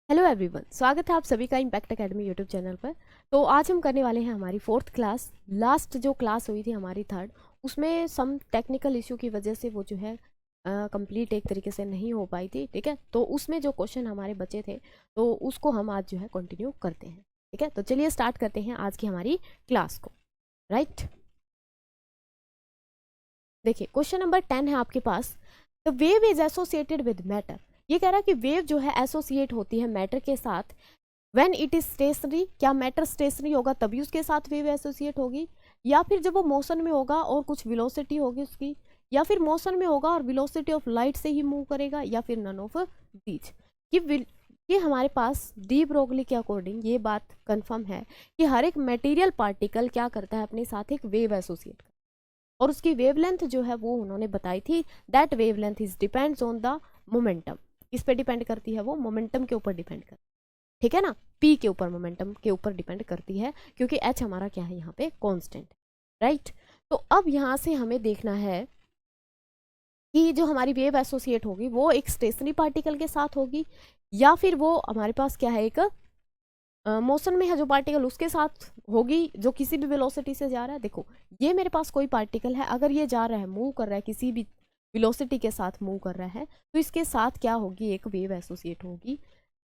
Hello everyone, स्वागत है आप सभी का इम्पैक्ट एकेडमी यूट्यूब चैनल पर। तो आज हम करने वाले हैं हमारी फोर्थ क्लास। लास्ट जो क्लास हुई थी हमारी थर्ड, उसमें सम टेक्निकल इशू की वजह से वो जो है कंप्लीट एक तरीके से नहीं हो पाई थी। ठीक है, तो उसमें जो क्वेश्चन हमारे बचे थे तो उसको हम आज जो है कंटिन्यू करते हैं। ठीक है, तो चलिए स्टार्ट करते हैं आज की हमारी क्लास को। राइट, देखिए क्वेश्चन नंबर 10 है आपके पास। The wave is associated with matter. ये कह रहा है कि वेव जो है एसोसिएट होती है मैटर के साथ। व्हेन इट इज स्टेशनरी, क्या मैटर स्टेशनरी होगा तभी उसके साथ वेव एसोसिएट होगी, या फिर जब वो मोशन में होगा और कुछ वेलोसिटी होगी उसकी, या फिर मोशन में होगा और वेलोसिटी ऑफ लाइट से ही मूव करेगा, या फिर नन ऑफ दीज। ये हमारे पास डी ब्रोगली के अकॉर्डिंग ये बात कंफर्म है कि हर एक मटेरियल पार्टिकल क्या करता है, अपने साथ एक वेव एसोसिएट करता है। और उसकी वेवलेंथ जो है वो उन्होंने बताई थी, that wavelength is depends on the momentum. किस पे डिपेंड करती है वो? मोमेंटम के ऊपर डिपेंड करती है। ठीक है ना, पी के ऊपर, मोमेंटम के ऊपर डिपेंड करती है, क्योंकि एच हमारा क्या है यहाँ पे? कांस्टेंट। राइट, तो अब यहाँ से हमें देखना है कि जो हमारी वेव एसोसिएट होगी वो एक स्टेशनरी पार्टिकल के साथ होगी, या फिर वो हमारे पास क्या है, एक मोशन में है जो पार्टिकल उसके साथ होगी जो किसी भी वेलोसिटी से जा रहा है। देखो, ये मेरे पास कोई पार्टिकल है, अगर ये जा रहा है, मूव कर रहा है, किसी भी वेलोसिटी के साथ मूव कर रहा है, तो इसके साथ क्या होगी? एक वेव एसोसिएट होगी।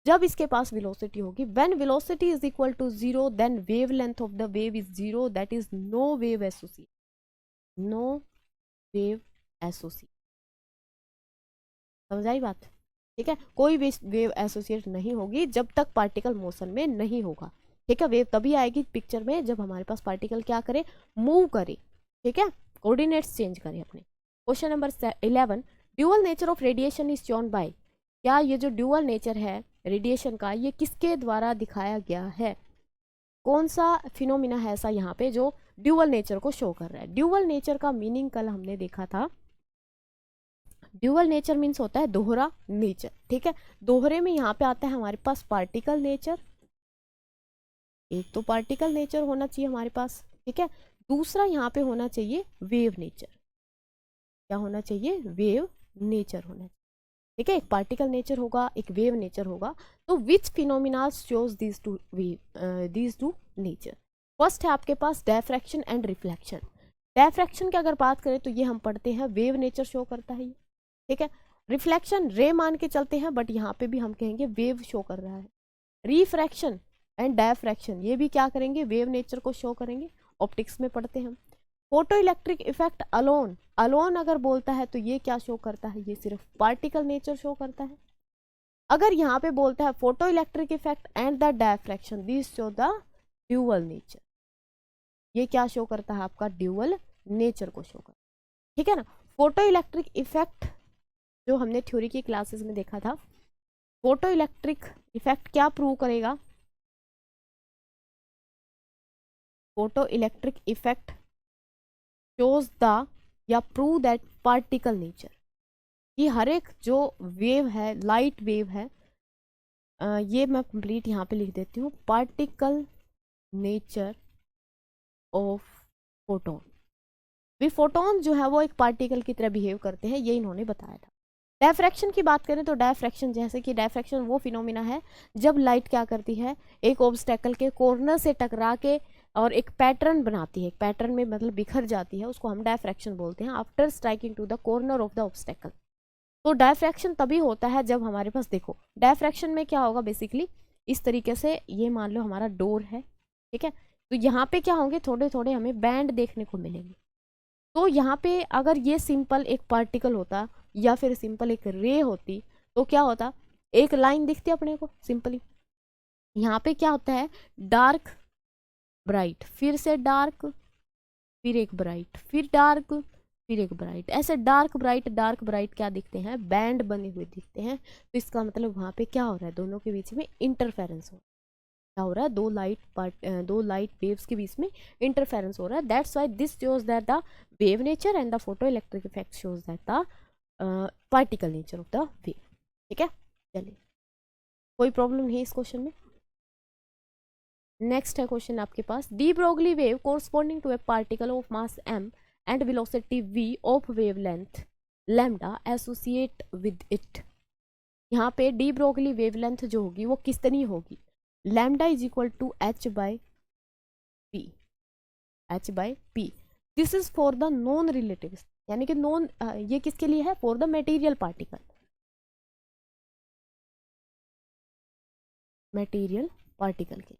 जब इसके पास वेलोसिटी होगी, when velocity is equal to zero, then wave length of the wave is zero, that is no wave associate. No wave associate, समझ आई बात? ठीक है, कोई भी वेव एसोसिएट नहीं होगी जब तक पार्टिकल मोशन में नहीं होगा। ठीक है, वेव तभी आएगी पिक्चर में जब हमारे पास पार्टिकल क्या करे? मूव करे। ठीक है, कोऑर्डिनेट्स चेंज करे अपने। Question number 11, dual nature of radiation is shown by. क्या ये जो ड्यूअल नेचर है रेडिएशन का, ये किसके द्वारा दिखाया गया है? कौन सा फिनोमिना है ऐसा यहाँ पे जो ड्यूअल नेचर को शो कर रहा है? ड्यूअल नेचर का मीनिंग कल हमने देखा था। ड्यूअल नेचर मीन्स होता है दोहरा नेचर। ठीक है, दोहरे में यहाँ पे आता है हमारे पास पार्टिकल नेचर। एक तो पार्टिकल नेचर होना चाहिए हमारे पास, ठीक है। दूसरा यहाँ पे होना चाहिए वेव नेचर। क्या होना चाहिए? वेव नेचर होना चाहिए। ठीक है, एक पार्टिकल नेचर होगा, एक वेव नेचर होगा। तो which phenomena shows these two nature? First है आपके पास डायफ्रैक्शन एंड रिफ्लेक्शन। डायफ्रैक्शन की अगर बात करें तो ये हम पढ़ते हैं वेव नेचर शो करता है ये। ठीक है, रिफ्लेक्शन रे मान के चलते हैं, बट यहाँ पे भी हम कहेंगे वेव शो कर रहा है। रिफ्रैक्शन एंड डायफ्रैक्शन ये भी क्या करेंगे? वेव नेचर को शो करेंगे। ऑप्टिक्स में पढ़ते हैं हम। Photo electric effect alone, alone अगर बोलता है तो ये क्या शो करता है? ये सिर्फ पार्टिकल नेचर शो करता है। अगर यहाँ पे बोलता है photo electric effect and the diffraction this show the dual nature, ये क्या शो करता है? आपका ड्यूअल नेचर को शो करता है। ठीक है ना, फोटो इलेक्ट्रिक इफेक्ट जो हमने थ्योरी की क्लासेस में देखा था, फोटो इलेक्ट्रिक इफेक्ट क्या प्रूव करेगा? Photo electric effect shows the या प्रूव दैट पार्टिकल नेचर, कि हर एक जो वेव है, लाइट वेव है, ये मैं कंप्लीट यहाँ पे लिख देती हूँ, पार्टिकल नेचर ऑफ फोटोन। भी फोटोन जो है वो एक पार्टिकल की तरह बिहेव करते हैं, ये इन्होंने बताया था। डायफ्रैक्शन की बात करें तो डायफ्रैक्शन, जैसे कि डायफ्रैक्शन वो फिनोमिना है जब लाइट क्या करती है? एक ऑब्स्टेकल के कॉर्नर से टकरा के और एक पैटर्न बनाती है, एक पैटर्न में मतलब बिखर जाती है, उसको हम डायफ्रैक्शन बोलते हैं, after striking to the corner of the obstacle. तो डायफ्रैक्शन तभी होता है जब हमारे पास, देखो डायफ्रैक्शन में क्या होगा बेसिकली, इस तरीके से ये मान लो हमारा डोर है। ठीक है, तो यहाँ पे क्या होंगे? थोड़े थोड़े हमें बैंड देखने को मिलेंगे। तो यहाँ पे अगर ये सिंपल एक पार्टिकल होता या फिर सिंपल एक रे होती तो क्या होता? एक लाइन दिखती अपने को सिंपली। यहाँ पे क्या होता है? डार्क ब्राइट, फिर से डार्क, फिर एक ब्राइट, फिर डार्क, फिर एक ब्राइट, ऐसे डार्क ब्राइट क्या दिखते हैं? बैंड बने हुए दिखते हैं। तो इसका मतलब वहाँ पे क्या हो रहा है? दोनों के बीच में इंटरफेरेंस हो, क्या हो रहा है? दो लाइट वेव्स के बीच में इंटरफेरेंस हो रहा है। That's why this shows that the wave nature and the photo electric effect shows that the particle nature of the wave. ठीक है, चलिए कोई प्रॉब्लम नहीं इस क्वेश्चन में। नेक्स्ट है क्वेश्चन आपके पास, de Broglie wave corresponding to a particle of mass m and velocity v of wavelength lambda associate with it. यहाँ पे डी ब्रोगली वेवलेंथ जो होगी वो कितनी होगी, lambda is equal to h by p, h by p. This is for the non relative, यानी कि non, ये किसके लिए है, for the material particle, material particle के,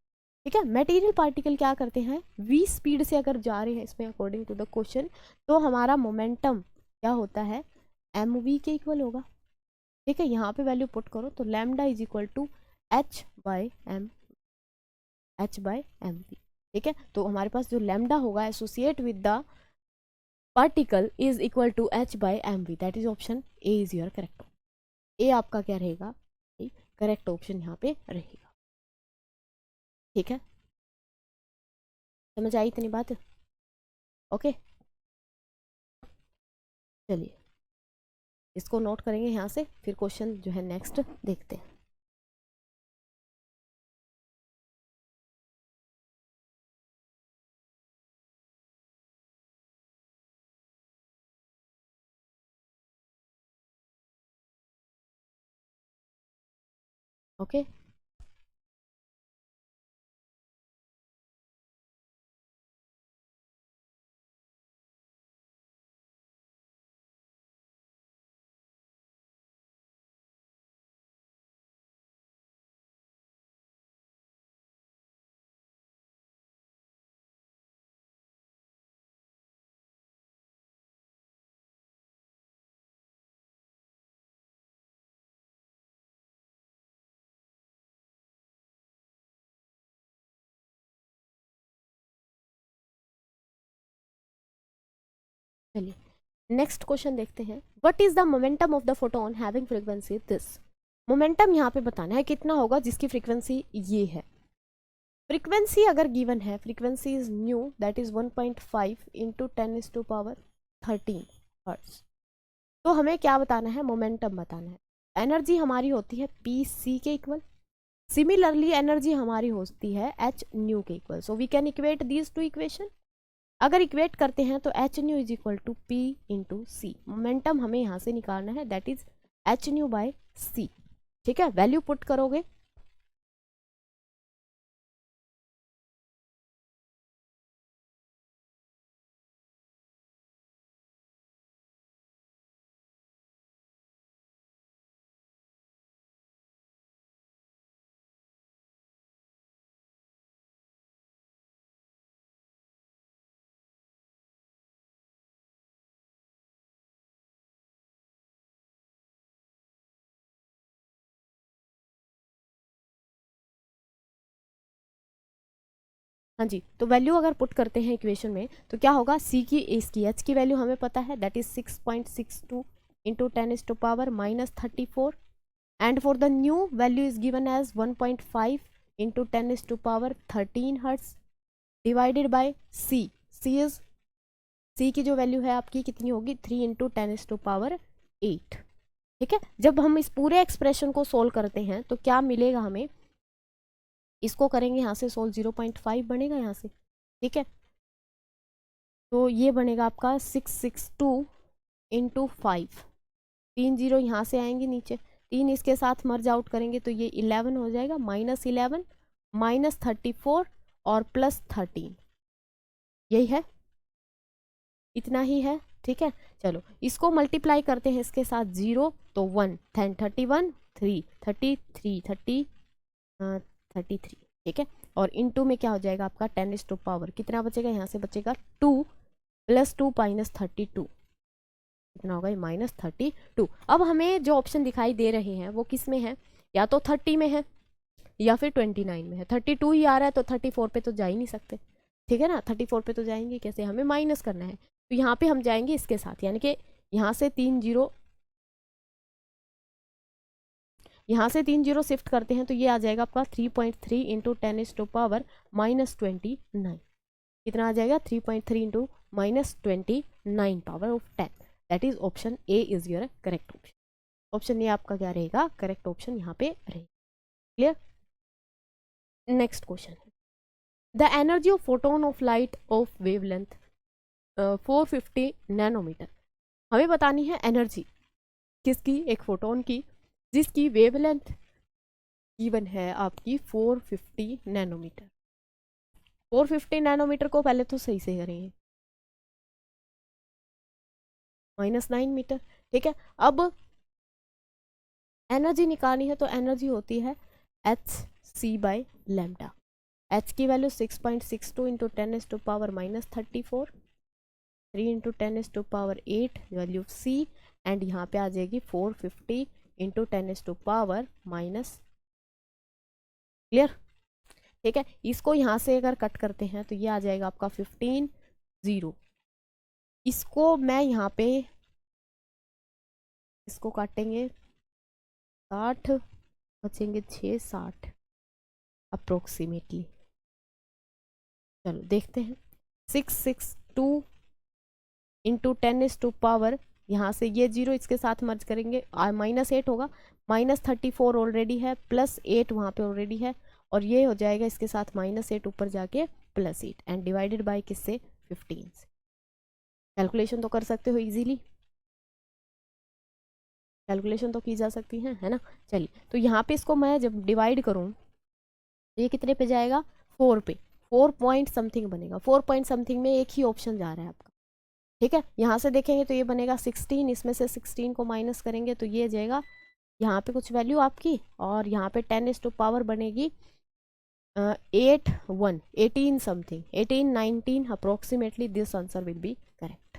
ठीक है। मेटीरियल पार्टिकल क्या करते हैं, v स्पीड से अगर जा रहे हैं इसमें अकॉर्डिंग टू द क्वेश्चन, तो हमारा मोमेंटम क्या होता है, mv के इक्वल होगा, ठीक है। यहाँ पे वैल्यू पुट करो तो lambda is equal to h by m, h by m v, ठीक है। तो हमारे पास जो लैम्डा होगा associate with the particle is equal to h by m v, that is option A is your correct. A आपका क्या रहेगा, करेक्ट ऑप्शन यहाँ पे रहेगा, ठीक है। समझ आई इतनी बात, ओके। चलिए इसको नोट करेंगे यहाँ से, फिर क्वेश्चन जो है नेक्स्ट देखते हैं। ओके चलिए नेक्स्ट क्वेश्चन देखते हैं। What is the momentum of the photon having frequency this, momentum यहाँ पे बताना है कितना होगा जिसकी फ्रीक्वेंसी ये है। फ्रीक्वेंसी अगर गिवन है, frequency is knew that is 1.5 into 10⁻13 hertz. तो हमें क्या बताना है, मोमेंटम बताना है। एनर्जी हमारी होती है पी सी के इक्वल, सिमिलरली एनर्जी हमारी होती है एच न्यू के equal. So we can equate these two equation. अगर इक्वेट करते हैं तो h nu is equal to p into c, momentum हमें यहाँ से निकालना है that is h nu by c, ठीक है। वैल्यू पुट करोगे हाँ जी। तो वैल्यू अगर पुट करते हैं इक्वेशन में तो क्या होगा, सी की इसकी एच की वैल्यू हमें पता है that is 6.62 into 10⁻⁻34 and for the nu value is given as 1.5 into 10⁻13 hertz divided by c. C is, c की जो वैल्यू है आपकी कितनी होगी, 3 इंटू 10⁸8, ठीक है। जब हम इस पूरे एक्सप्रेशन को सोल्व करते हैं तो क्या मिलेगा हमें, इसको करेंगे यहाँ से सोल्व, 0.5 बनेगा यहाँ से, ठीक है। तो ये बनेगा आपका 662 इंटू 5, 3 जीरो यहाँ से आएंगे नीचे, 3 इसके साथ मर्ज आउट करेंगे तो ये 11 हो जाएगा, -11 -34 और +13, यही है, इतना ही है, ठीक है। चलो इसको मल्टीप्लाई करते हैं इसके साथ 0 तो 1 10 31 3 33 33, ठीक है। और इनटू में क्या हो जाएगा आपका 10⁻, कितना बचेगा यहाँ से बचेगा 2 + 2 -32, कितना होगा ये -32। अब हमें जो ऑप्शन दिखाई दे रहे हैं वो किस में है, या तो 30 में है या फिर 29 में है। 32 ही आ रहा है तो 34 पे तो जा ही नहीं सकते, ठीक है ना। 34 पे तो जाएंगे कैसे, हमें माइनस करना है। तो यहाँ पे हम जाएंगे इसके साथ, यानी कि यहाँ से 3 जीरो, यहाँ से 3 जीरो शिफ्ट करते हैं तो ये आ जाएगा आपका 3.3 इंटू 10⁻⁻29, कितना आ जाएगा 3.3 into -29 power of 10, that is option A is your correct option. Option A आपका क्या रहेगा, करेक्ट ऑप्शन यहाँ पे रहेगा, clear. Next question, the energy of photon of light of wavelength 450 nanometre. हमें बतानी है एनर्जी किसकी, एक फोटोन की जिसकी वेवलेंथ गिवन है आपकी 450 नैनोमीटर। 450 नैनोमीटर को पहले तो सही से करेंगे, -9 मीटर। ठीक है, अब एनर्जी निकालनी है तो एनर्जी होती है hc/λ। h की value 6.62 into 10⁻⁻34, 3 into 10⁸8 value c, and यहाँ पे आ जाएगी 450 इंटू 10⁻⁻। क्लियर? ठीक है, इसको यहाँ से अगर कट करते हैं तो ये आ जाएगा आपका 15 0। इसको मैं यहाँ पे इसको काटेंगे 60, बचेंगे 6 60 अप्रोक्सीमेटली। चलो देखते हैं, 662 इंटू 10⁻, यहाँ से ये 0 इसके साथ मर्ज करेंगे, -8 होगा, -34 ऑलरेडी है, +8 वहाँ पे ऑलरेडी है, और ये हो जाएगा इसके साथ -8 ऊपर जाके +8, एंड डिवाइडेड बाय किससे? 15 से। कैलकुलेशन तो कर सकते हो इजीली, कैलकुलेशन तो की जा सकती है ना। चलिए, तो यहाँ पे इसको मैं जब डिवाइड करूँ तो ये कितने पे जाएगा? 4 पे, 4 पॉइंट समथिंग बनेगा। 4 पॉइंट समथिंग में एक ही ऑप्शन जा रहा है आपका। ठीक है, यहाँ से देखेंगे तो ये बनेगा 16, इसमें से 16 को माइनस करेंगे तो ये जाएगा यहाँ पे कुछ वैल्यू आपकी, और यहाँ पे 10⁻, बनेगी 18 something, 18 19 approximately. This answer will be correct.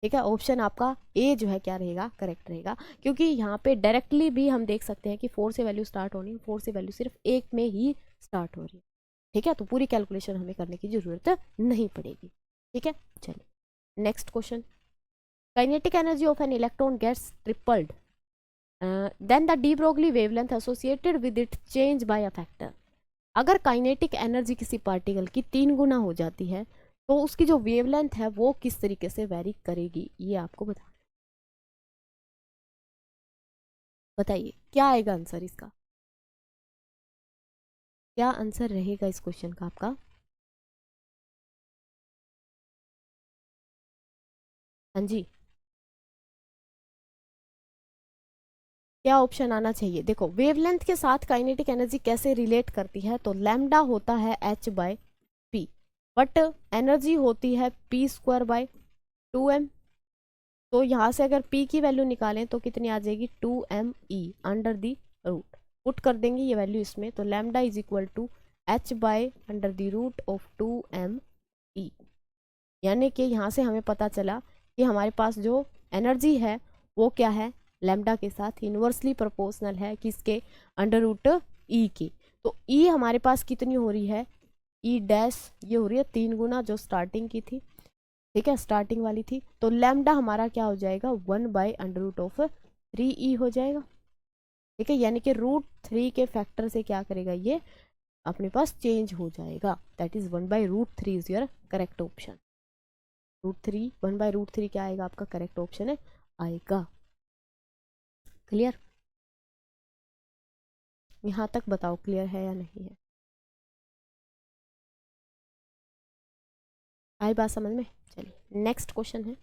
ठीक है, ऑप्शन आपका ए जो है क्या रहेगा? करेक्ट रहेगा, क्योंकि यहाँ पे डायरेक्टली भी हम देख सकते हैं कि 4 से वैल्यू स्टार्ट होनी है, 4 से वैल्यू सिर्फ 1 में ही स्टार्ट हो रही है। ठीक है, तो पूरी कैलकुलेशन हमें करने की जरूरत नहीं पड़ेगी। ठीक है, चलिए next question. Kinetic energy of an electron gets tripled, then the de Broglie wavelength associated with it change by a factor. अगर काइनेटिक एनर्जी किसी पार्टिकल की 3 गुना हो जाती है तो उसकी जो वेवलेंथ है वो किस तरीके से वेरी करेगी, ये आपको बताइए क्या आएगा आंसर इसका, क्या आंसर रहेगा इस क्वेश्चन का आपका? हाँ जी, क्या ऑप्शन आना चाहिए? देखो, वेवलेंथ के साथ काइनेटिक एनर्जी कैसे रिलेट करती है, तो लैम्डा होता है h/p, बट एनर्जी होती है p²/2m। तो यहाँ से अगर p की वैल्यू निकालें तो कितनी आ जाएगी? 2me under the root. Put कर देंगे ये वैल्यू इसमें, तो lambda is equal to h/√2me। यानी कि यहाँ से हमें पता चला कि हमारे पास जो एनर्जी है वो क्या है? लैम्डा के साथ इन्वर्सली प्रोपोर्शनल है, किसके? √e की। तो e हमारे पास कितनी हो रही है? e डैश ये हो रही है 3 गुना जो स्टार्टिंग की थी। ठीक है, स्टार्टिंग वाली थी, तो लैम्डा हमारा क्या हो जाएगा? 1/√3e हो जाएगा। ठीक है, यानी कि √3 के फैक्टर से क्या करेगा? ये अपने पास चेंज हो जाएगा। That is 1/√3 is your correct option. √3 1/√3 क्या आएगा? आपका करेक्ट ऑप्शन है आएगा। क्लियर? यहाँ तक बताओ क्लियर है या नहीं है? आई बात समझ में? चलिए नेक्स्ट क्वेश्चन है।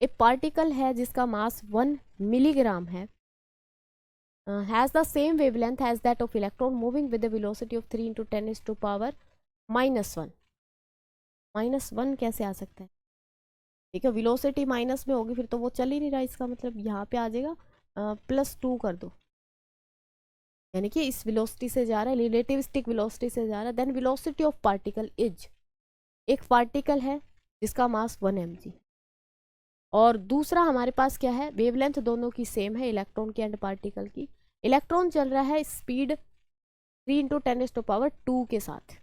एक पार्टिकल है जिसका मास 1 मिलीग्राम है, has the same wavelength as that of electron moving with the velocity of 3 into 10⁻⁻1। -1 कैसे आ सकता है? ठीक है, वेलोसिटी माइनस में होगी फिर तो वो चल ही नहीं रहा, इसका मतलब यहाँ पे आ जाएगा +2 कर दो, यानी कि इस वेलोसिटी से जा रहा है, रिलेटिविस्टिक वेलोसिटी से जा रहा है। Then velocity of particle is, एक पार्टिकल है जिसका मास 1 mg, और दूसरा हमारे पास क्या है? वेवलेंथ दोनों की सेम है, इलेक्ट्रॉन की एंड पार्टिकल की। इलेक्ट्रॉन चल रहा है स्पीड 3 into 10⁻² के साथ।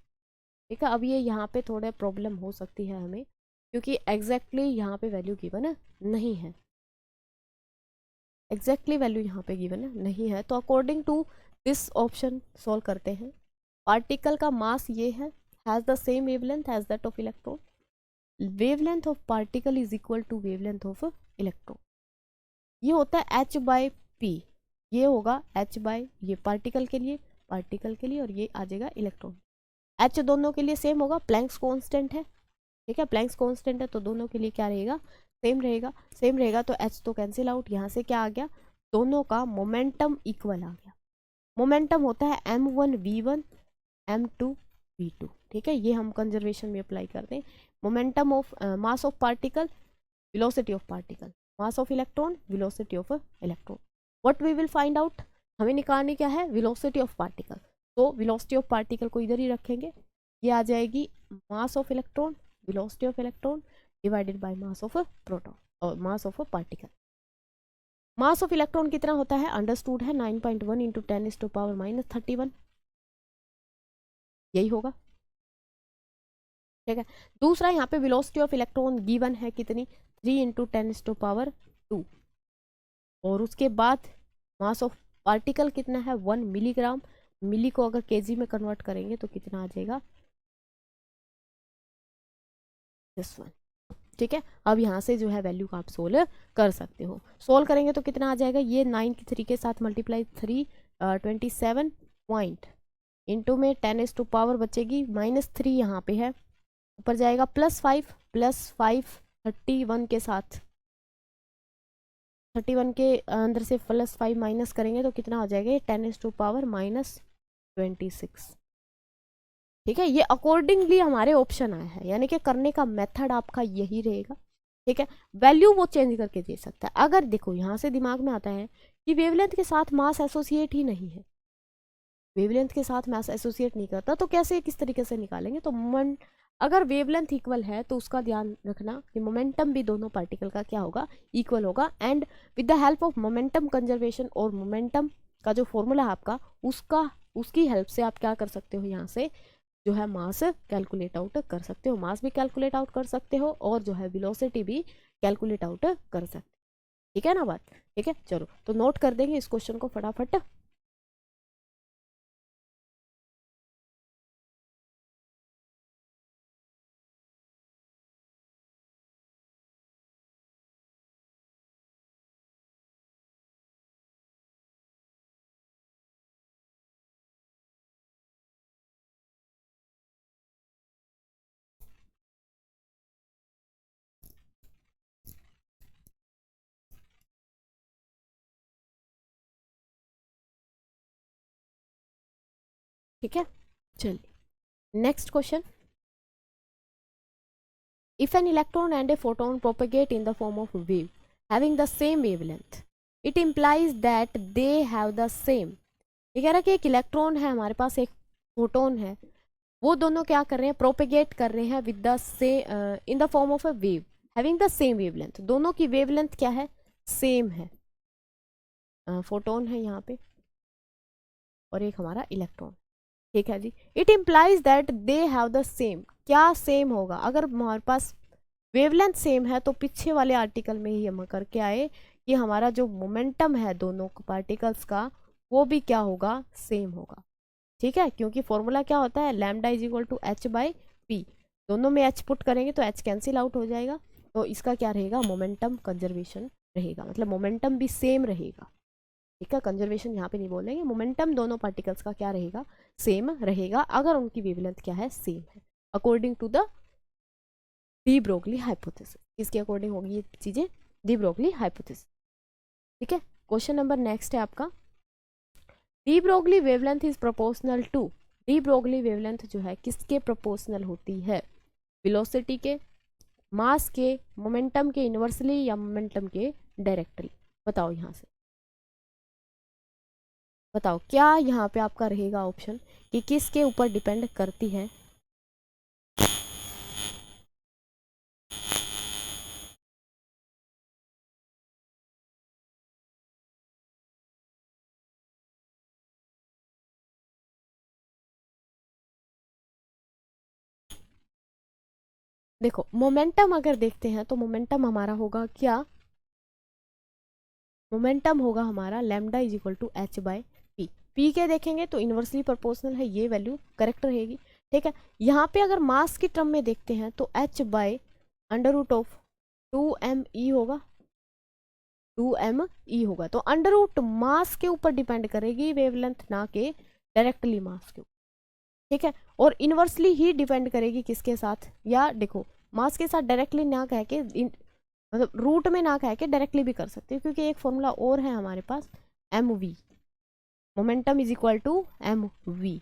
ठीक है, अब ये यहाँ पे थोड़ा प्रॉब्लम हो सकती है हमें, क्योंकि एग्जैक्टली यहाँ पे वैल्यू गिवन नहीं है, एग्जैक्टली वैल्यू यहाँ पे गिवन नहीं है। तो according to this option solve करते हैं। पार्टिकल का मास ये है, has the same wavelength as that of electron, wavelength of particle is equal to wavelength of electron. ये होता है h/p, ये होगा h/ ये पार्टिकल के लिए, और ये आ जाएगा इलेक्ट्रॉन। h दोनों के लिए सेम होगा, प्लैंक्स कांस्टेंट है। ठीक है, प्लैंक्स कांस्टेंट है तो दोनों के लिए क्या रहेगा? सेम रहेगा। सेम रहेगा तो h तो कैंसिल आउट, यहाँ से क्या आ गया? दोनों का मोमेंटम इक्वल आ गया। मोमेंटम होता है m1v1 m2v2, ठीक है, ये हम कंजर्वेशन में अप्लाई करते हैं। Momentum of mass of particle, velocity of particle, mass of electron, velocity of electron. What we will find out, हमें निकालनी क्या है, वेलोसिटी ऑफ पार्टिकल। तो वेलोसिटी ऑफ पार्टिकल को इधर ही रखेंगे, ये आ जाएगी mass of electron, velocity of electron divided by mass of proton और mass of particle. Mass of electron कितना होता है, अंडरस्टूड है 9.1 इंटू 10⁻31, यही होगा, ठीक है। दूसरा यहाँ पे वेलोसिटी ऑफ इलेक्ट्रॉन गिवन है कितनी, 3 इंटू 10⁻², और उसके बाद मास ऑफ पार्टिकल कितना है 1 मिलीग्राम। मिली को अगर केजी में कन्वर्ट करेंगे तो कितना आ जाएगा, दिस वन, ठीक है। अब यहाँ से जो है वैल्यू का आप सोल्व कर सकते हो। सोल्व करेंगे तो कितना आ जाएगा, ये 9 की 3 के साथ मल्टीप्लाई 3 27 पॉइंट इंटू में 10⁻, बचेगी -3 यहाँ पे है, ऊपर जाएगा +5 31 के साथ, 31 के अंदर से +5 माइनस करेंगे तो कितना हो जाएगा, ये 10⁻26, ठीक है। ये अकॉर्डिंगली हमारे ऑप्शन आया है, यानी कि करने का मेथड आपका यही रहेगा, ठीक है। वैल्यू वो चेंज करके दे सकता है। अगर देखो यहाँ से दिमाग में आता है कि वेवलेंथ के साथ मास एसोसिएट ही नहीं है, वेवलेंथ के साथ मास एसोसिएट नहीं करता, तो कैसे किस तरीके से निकालेंगे। तो अगर वेवलेंथ इक्वल है तो उसका ध्यान रखना कि मोमेंटम भी दोनों पार्टिकल का क्या होगा, इक्वल होगा। And with the help of momentum conservation और मोमेंटम का जो फॉर्मूला है आपका, उसकी हेल्प से आप क्या कर सकते हो, यहाँ से जो है मास कैलकुलेट आउट कर सकते हो, मास भी कैलकुलेट आउट कर सकते हो और जो है वेलोसिटी भी कैलकुलेट आउट कर सकते हो, ठीक है ना बात, ठीक है। चलो तो नोट कर देंगे इस क्वेश्चन को फटाफट। ठीक है, चलिए next question. If an electron and a photon propagate in the form of wave having the same wavelength, it implies that they have the same। ये कह रहा है कि एक इलेक्ट्रॉन है हमारे पास, एक फोटोन है, वो दोनों क्या कर रहे हैं, प्रोपेगेट कर रहे हैं with the same in the form of a wave having the same wavelength. दोनों की वेवलेंथ क्या है, सेम है। फोटोन है यहाँ पे और एक हमारा इलेक्ट्रॉन, ठीक है जी। It implies that they have the same, क्या सेम होगा, अगर हमारे पास वेवलेंथ सेम है तो पीछे वाले आर्टिकल में ही हम करके आए कि हमारा जो मोमेंटम है दोनों पार्टिकल्स का वो भी क्या होगा, सेम होगा, ठीक है। क्योंकि फॉर्मूला क्या होता है, lambda is equal to h/p, दोनों में h पुट करेंगे तो h कैंसिल आउट हो जाएगा, तो इसका क्या रहेगा, मोमेंटम कंजर्वेशन रहेगा, मतलब मोमेंटम भी सेम रहेगा, ठीक है। कंजर्वेशन यहाँ पे नहीं बोलेंगे, मोमेंटम दोनों पार्टिकल्स का क्या रहेगा, सेम रहेगा, अगर उनकी वेवलेंथ क्या है, सेम है, according to the de Broglie hypothesis. इसके अकॉर्डिंग होगी ये चीजें, डी ब्रोगली हाइपोथेसिस, ठीक है। क्वेश्चन नंबर नेक्स्ट है आपका, de Broglie wavelength is proportional to, de Broglie wavelength जो है किसके प्रोपोर्शनल होती है, वेलोसिटी के, मास के, मोमेंटम के इनवर्सली या मोमेंटम के डायरेक्टली। बताओ यहाँ से, बताओ क्या यहाँ पे आपका रहेगा ऑप्शन कि किसके ऊपर डिपेंड करती है। देखो मोमेंटम अगर देखते हैं तो मोमेंटम हमारा होगा क्या, मोमेंटम होगा हमारा lambda is equal to h/p। p के देखेंगे तो इनवर्सली प्रोपोर्शनल है, ये वैल्यू करेक्ट रहेगी, ठीक है। यहाँ पे अगर मास की टर्म में देखते हैं तो h/√2m_e होगा, 2m_e होगा, तो अंडर रूट मास के ऊपर डिपेंड करेगी वेवलेंथ, ना के डायरेक्टली मास के ऊपर, ठीक है। और इनवर्सली ही डिपेंड करेगी किसके साथ, या देखो मास के साथ डायरेक्टली ना कह के मतलब रूट में ना कह के डायरेक्टली भी कर सकते हो, क्योंकि एक फॉर्मूला और है हमारे पास, m v, momentum is equal to m v.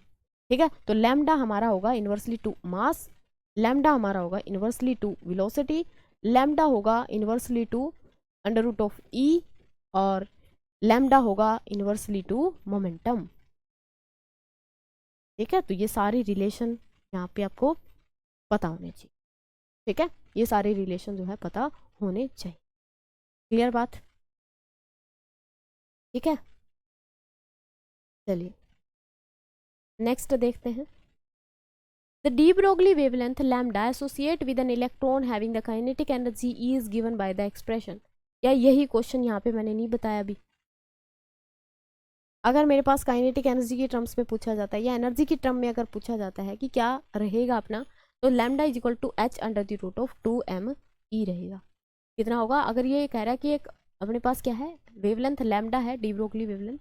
ठीक है, तो लैम्डा हमारा होगा इन्वर्सली टू मास, लैम्डा हमारा होगा इन्वर्सली टू वेलोसिटी, लैम्डा होगा inversely to under root of E, और लैम्डा होगा इन्वर्सली टू मोमेंटम। ठीक है, तो ये सारे रिलेशन यहाँ पे आपको पता होने चाहिए। ठीक है, ये सारे रिलेशन जो है पता होने चाहिए। क्लियर बात? ठीक है, चलिए नेक्स्ट देखते हैं। The de Broglie wavelength lambda associate with an electron having the kinetic energy E is given by the expression। या यही क्वेश्चन यहाँ पे मैंने नहीं बताया अभी। अगर मेरे पास काइनेटिक एनर्जी के टर्म्स में पूछा जाता है या एनर्जी की टर्म में अगर पूछा जाता है कि क्या रहेगा अपना, तो lambda is equal to h under the root of 2m e रहेगा। कितना होगा? अगर ये कह रहा है कि एक अपने पास क्या है, वेवलेंथ लैम्डा है, de Broglie wavelength,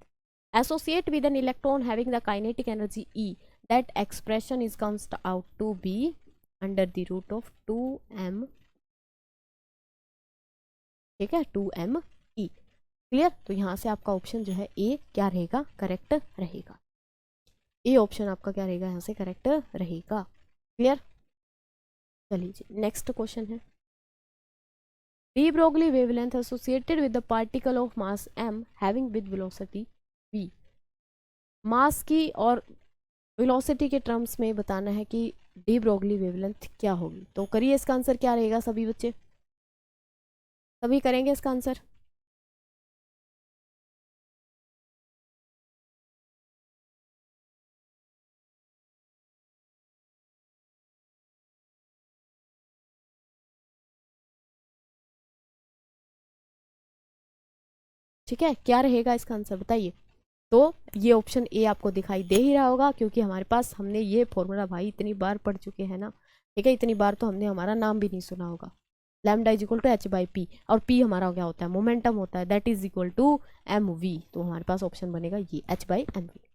associate with an electron having the kinetic energy e, that expression is comes out to be under the root of 2m। ठीक है, 2m ई। क्लियर? तो यहाँ से आपका ऑप्शन जो है ए क्या रहेगा, करेक्ट रहेगा। ए ऑप्शन आपका क्या रहेगा यहाँ से, करेक्ट रहेगा। क्लियर? चलिए जी नेक्स्ट क्वेश्चन है। De Broglie wavelength associated with the particle of mass m having with velocity v। मास की और वेलोसिटी के टर्म्स में बताना है कि डी ब्रोगली वेवलेंथ क्या होगी। तो करिए इसका आंसर क्या रहेगा सभी बच्चे, सभी करेंगे इसका आंसर। ठीक है, क्या रहेगा इसका आंसर बताइए। तो ये ऑप्शन ए आपको दिखाई दे ही रहा होगा, क्योंकि हमारे पास हमने ये फॉर्मूला भाई इतनी बार पढ़ चुके हैं ना। ठीक है, इतनी बार तो हमने हमारा नाम भी नहीं सुना होगा। Lambda is equal to h by p, और पी हमारा क्या होता है, मोमेंटम होता है, that is equal to m v. तो हमारे पास ऑप्शन बनेगा ये h by m v.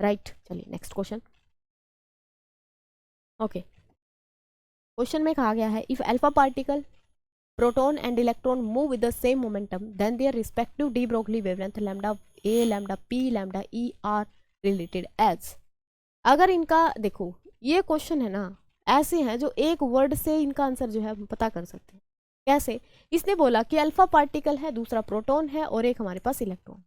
Right, चलिए नेक्स्ट क्वेश्चन। ओके, क्वेश्चन में कहा गया है if alpha particle, proton and electron move with the same momentum, then their respective de Broglie wavelength lambda a, lambda p, lambda e are related as। अगर इनका देखो ये question है ना, ऐसे हैं जो एक वर्ड से इनका आंसर जो है हम पता कर सकते हैं। कैसे? इसने बोला कि अल्फा पार्टिकल है, दूसरा प्रोटॉन है, और एक हमारे पास इलेक्ट्रॉन,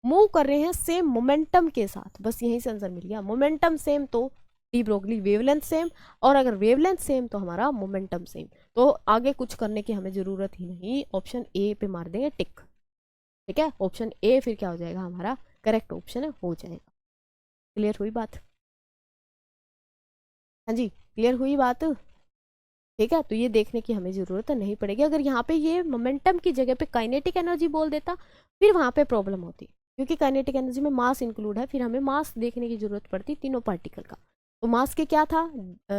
मूव कर रहे हैं सेम मोमेंटम के साथ। बस यहीं से आंसर मिल गया, मोमेंटम सेम तो डी ब्रोगली वेवलेंथ सेम, और अगर वेवलेंथ सेम तो हमारा मोमेंटम सेम। तो आगे कुछ करने की हमें जरूरत ही नहीं, ऑप्शन ए पे मार देंगे टिक। ठीक है, ऑप्शन ए फिर क्या हो जाएगा हमारा, करेक्ट ऑप्शन हो जाएगा। क्लियर हुई बात? हाँ जी, क्लियर हुई बात? ठीक है, तो ये देखने की हमें जरूरत नहीं पड़ेगी। अगर यहाँ पे ये मोमेंटम की जगह पे काइनेटिक एनर्जी बोल देता, फिर वहां पे प्रॉब्लम होती, क्योंकि काइनेटिक एनर्जी में मास इंक्लूड है, फिर हमें मास देखने की जरूरत पड़ती तीनों पार्टिकल का। तो मास के क्या था,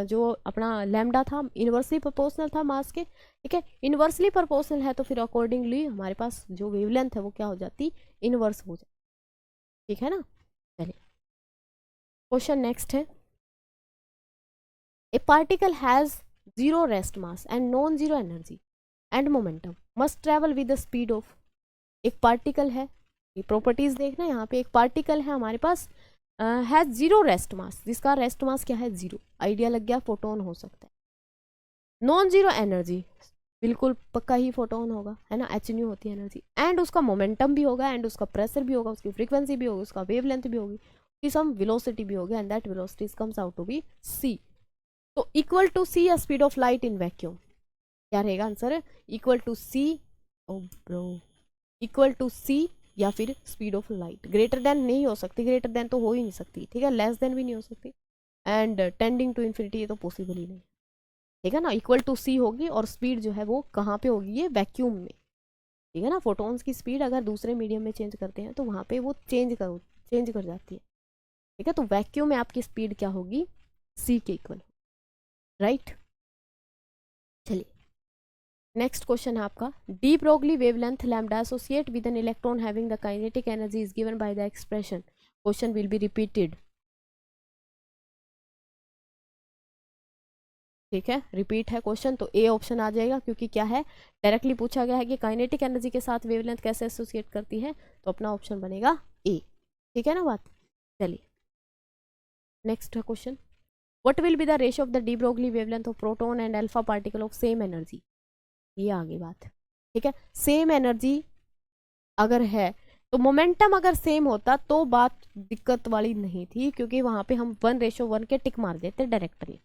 जो अपना लैम्डा था, इनवर्सली प्रोपोर्शनल था मास के। ठीक है, इनवर्सली प्रोपोर्शनल है तो फिर अकॉर्डिंगली हमारे पास जो वेवलेंथ है वो क्या हो जाती, इनवर्स हो जाती। ठीक है ना? चलिए क्वेश्चन नेक्स्ट है। ए particle has zero rest mass and non-zero energy and momentum must travel with the speed of। एक पार्टिकल है, ये प्रॉपर्टीज देखना, यहाँ पे एक पार्टिकल है हमारे पास, हैज जीरो रेस्ट मास, जिसका रेस्ट मास क्या है, जीरो। आइडिया लग गया, फोटोन हो सकता है। नॉन जीरो एनर्जी, बिल्कुल पक्का ही फोटोन होगा, है ना, एच न्यू होती है एनर्जी, एंड उसका मोमेंटम भी होगा, एंड उसका प्रेशर भी होगा, उसकी फ्रीक्वेंसी भी होगी, उसका वेवलेंथ भी होगी, उसकी सम वेलोसिटी भी होगी, and that velocity comes out to be c. तो इक्वल टू सी या speed of light in vacuum, क्या रहेगा answer, equal to c, oh bro, equal to c या फिर speed of light. Greater than नहीं हो सकती, ग्रेटर देन तो हो ही नहीं सकती। ठीक है, लेस देन भी नहीं हो सकती, एंड टेंडिंग टू इन्फिनिटी ये तो पॉसिबल ही नहीं। ठीक है ना, इक्वल टू सी होगी, और स्पीड जो है वो कहाँ पे होगी, ये वैक्यूम में। ठीक है ना, फोटोन्स की स्पीड अगर दूसरे मीडियम में चेंज करते हैं तो वहाँ पे वो चेंज कर जाती है। ठीक है, तो वैक्यूम में आपकी स्पीड क्या होगी, सी के इक्वल। राइट, चलिए नेक्स्ट क्वेश्चन है आपका। De Broglie wavelength lambda associate with an electron having the kinetic energy is given by the expression. Question will be repeated. ठीक है, रिपीट है क्वेश्चन, तो ए ऑप्शन आ जाएगा, क्योंकि क्या है, डायरेक्टली पूछा गया है कि काइनेटिक एनर्जी के साथ वेवलेंथ कैसे एसोसिएट करती है, तो अपना ऑप्शन बनेगा ए। ठीक है ना बात। चलिए next question, what will be the ratio of the de Broglie wavelength of proton and alpha particle of same energy. ये आगे बात। ठीक है, सेम एनर्जी अगर है तो मोमेंटम अगर सेम होता तो बात दिक्कत वाली नहीं थी, क्योंकि वहां पे हम 1:1 के टिक मार देते डायरेक्टली।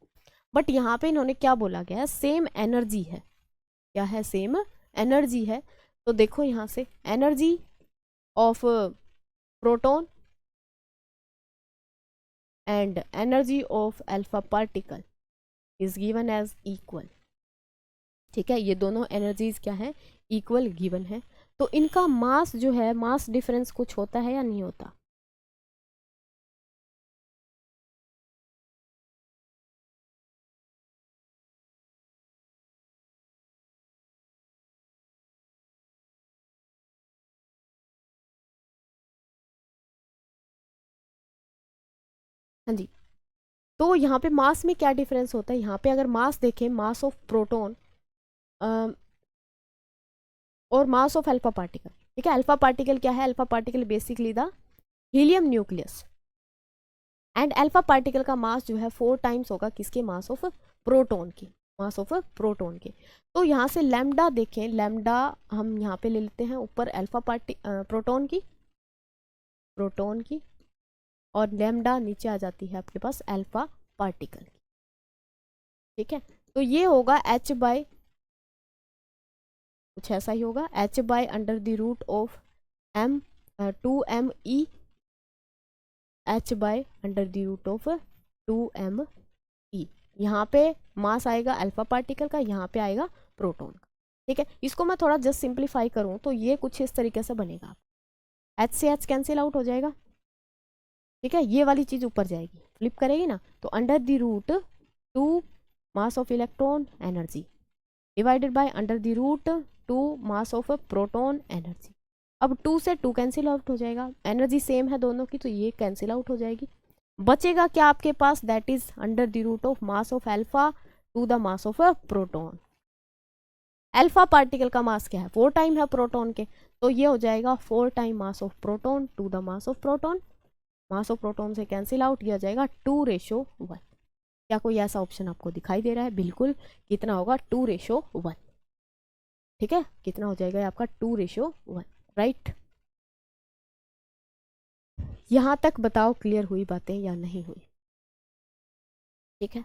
बट यहाँ पे इन्होंने क्या बोला गया है, सेम एनर्जी है। क्या है, सेम एनर्जी है। तो देखो यहाँ से energy of proton and energy of alpha particle is given as equal. ठीक है, ये दोनों एनर्जीज क्या है, इक्वल गिवन है। तो इनका मास जो है, मास डिफरेंस कुछ होता है या नहीं होता। हाँ जी, तो यहाँ पे मास में क्या डिफरेंस होता है, यहाँ पे अगर मास देखें, मास ऑफ प्रोटॉन और मास ऑफ अल्फा पार्टिकल। ठीक है, अल्फा पार्टिकल क्या है, alpha particle basically the helium nucleus, and alpha particle का मास जो है 4 टाइम्स होगा किसके, मास ऑफ प्रोटॉन की, मास ऑफ प्रोटॉन के। तो यहाँ से लैम्डा देखें, लैम्डा हम यहाँ पे ले लेते हैं ऊपर अल्फा प्रोटॉन की, और लैम्डा नीचे आ जाती है आपके पास अल्फा पार्टिकल की। ठीक है, तो ये होगा h बाय, कुछ ऐसा ही होगा, h by under the root of m 2m e, h by under the root of 2m e। यहाँ पे मास आएगा अल्फा पार्टिकल का, यहाँ पे आएगा प्रोटॉन का। ठीक है, इसको मैं थोड़ा जस्ट सिंप्लीफाई करूँ तो ये कुछ इस तरीके से बनेगा, h से h कैंसिल आउट हो जाएगा। ठीक है, ये वाली चीज ऊपर जाएगी, फ्लिप करेगी ना, तो under the root 2 mass of electron energy divided by under the root 2 mass of proton energy. अब 2 से 2 कैंसिल आउट हो जाएगा, एनर्जी सेम है दोनों की, तो ये कैंसिल आउट हो जाएगी। बचेगा क्या आपके पास, that is under the root of mass of alpha to the mass of proton. Alpha particle का मास क्या है, 4 टाइम है प्रोटॉन के, तो ये हो जाएगा 4 time mass of proton to the mass of proton. Mass of proton से कैंसिल आउट किया जाएगा 2:1। क्या कोई ऐसा ऑप्शन आपको दिखाई दे रहा है, बिल्कुल, कितना होगा 2:1। ठीक है, कितना हो जाएगा ये आपका 2:1, राइट। यहां तक बताओ क्लियर हुई बातें या नहीं हुई। ठीक है,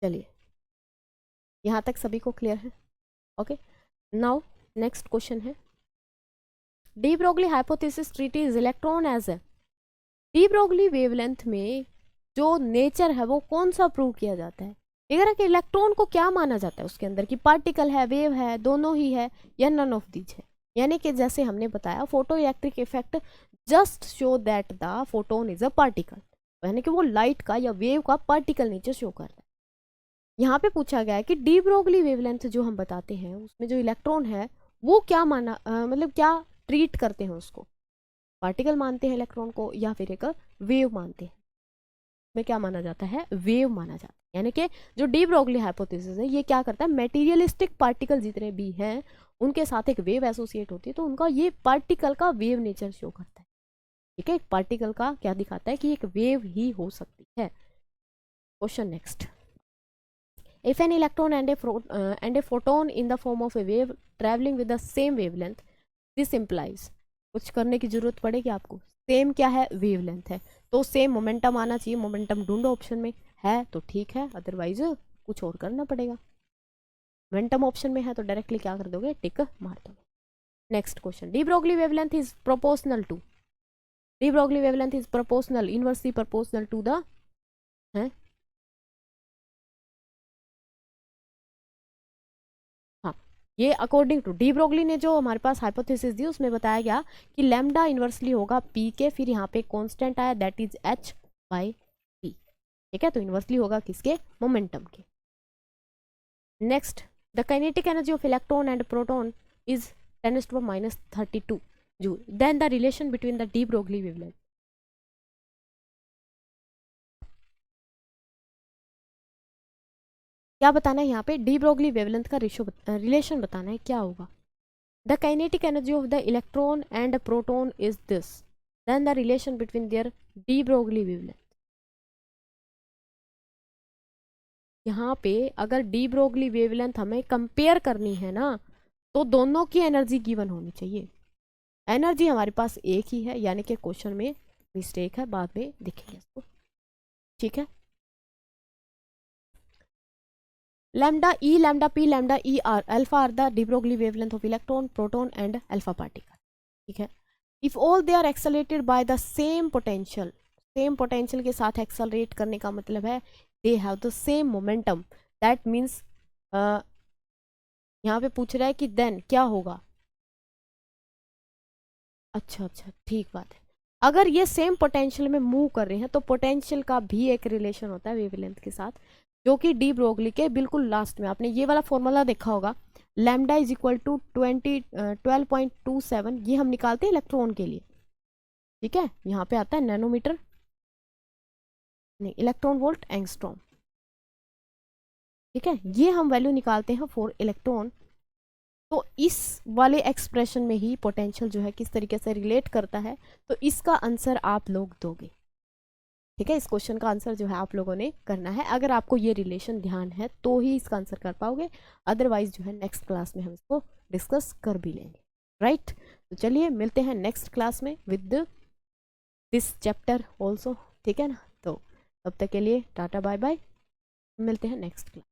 चलिए यहां तक सभी को क्लियर है। ओके, नाउ नेक्स्ट क्वेश्चन है, de Broglie hypothesis treats electron as a, de Broglie wavelength में जो नेचर है वो कौन सा प्रूव किया जाता है, अगर कि इलेक्ट्रॉन को क्या माना जाता है उसके अंदर, की पार्टिकल है, वेव है, दोनों ही है, या नन ऑफ दीज है। यानी कि जैसे हमने बताया photo electric effect just show that the photon is a particle, यानी कि वो लाइट का या वेव का पार्टिकल नेचर शो करता है। यहाँ पे पूछा गया है कि डी ब्रोगली वेवलेंथ जो हम बताते हैं उसमें जो इलेक्ट्रॉन है वो क्या माना, मतलब क्या ट्रीट करते हैं उसको, पार्टिकल मानते हैं इलेक्ट्रॉन को या फिर एक वेव मानते हैं। में क्या माना जाता है, वेव माना जाता है। यानी कि जो डी ब्रोगली हाइपोथेसिस है ये क्या करता है, मेटीरियलिस्टिक पार्टिकल जितने भी हैं उनके साथ एक वेव एसोसिएट होती है, तो उनका ये पार्टिकल का वेव नेचर शो करता है। ठीक है, पार्टिकल का क्या दिखाता है कि एक वेव ही हो सकती है। Question next, if an electron and a photon in the form of a wave traveling with the same wavelength, this implies, कुछ करने की जरूरत पड़ेगी आपको, सेम क्या है, वेवलेंथ है, तो सेम मोमेंटम आना चाहिए, मोमेंटम ढूंढो ऑप्शन में है तो ठीक है, अदरवाइज कुछ और करना पड़ेगा। मोमेंटम ऑप्शन में है तो डायरेक्टली क्या कर दोगे, टिक मार दोगे। Next question, de Broglie wavelength is proportional to, de Broglie wavelength is proportional, inversely proportional to the, है हाँ, ये अकॉर्डिंग टू डी ब्रोगली ने जो हमारे पास हाइपोथेसिस दी उसमें बताया गया कि लैम्डा इनवर्सली होगा पी के, फिर यहाँ पे कांस्टेंट आया that is h by p. ठीक है, तो इनवर्सली होगा किसके, मोमेंटम के। Next, the kinetic energy of electron and proton is 10⁻32 joule, then the relation between the de Broglie wavelength, क्या बताना है यहाँ पे, डी ब्रोगली वेवलेंथ का रिलेशन बताना है, क्या होगा। The kinetic energy of the electron and proton is this, then the relation between their de Broglie wavelength. यहाँ पे अगर डी ब्रोगली वेवलेंथ हमें कंपेयर करनी है ना, तो दोनों की एनर्जी गिवन होनी चाहिए। एनर्जी हमारे पास एक ही है, यानी कि क्वेश्चन में मिस्टेक है, बाद में देखेंगे इसको, ठीक है। Lambda e, lambda p, lambda e are, alpha are the de Broglie wavelength of electron, proton and alpha particle, ठीक है। If all they are accelerated by the same potential, same potential के साथ एक्सेलरेट करने का मतलब है they have the same momentum, that means यहाँ पे पूछ रहा है कि देन क्या होगा। अच्छा अच्छा, ठीक बात है। अगर ये सेम पोटेंशियल में मूव कर रहे हैं तो पोटेंशियल का भी एक रिलेशन होता है वेवलेंथ के साथ, जो कि डी ब्रोगली के बिल्कुल लास्ट में आपने ये वाला फॉर्मूला देखा होगा, लैम्डा इज इक्वल टू 12.27, ये हम निकालते हैं इलेक्ट्रॉन के लिए, ठीक है। यहाँ पे आता है नैनोमीटर, नहीं इलेक्ट्रॉन वोल्ट एंगस्ट्रॉम, ठीक है। ये हम वैल्यू निकालते हैं फॉर इलेक्ट्रॉन। तो इस वाले एक्सप्रेशन में ही पोटेंशियल जो है किस तरीके से रिलेट करता है, तो इसका आंसर आप लोग दोगे, ठीक है। इस क्वेश्चन का आंसर जो है आप लोगों ने करना है, अगर आपको ये रिलेशन ध्यान है तो ही इसका आंसर कर पाओगे, अदरवाइज जो है नेक्स्ट क्लास में हम इसको डिस्कस कर भी लेंगे, राइट। तो चलिए मिलते हैं नेक्स्ट क्लास में विद दिस चैप्टर ऑल्सो, ठीक है ना। तो तब तक के लिए टाटा बाय बाय, मिलते हैं नेक्स्ट क्लास।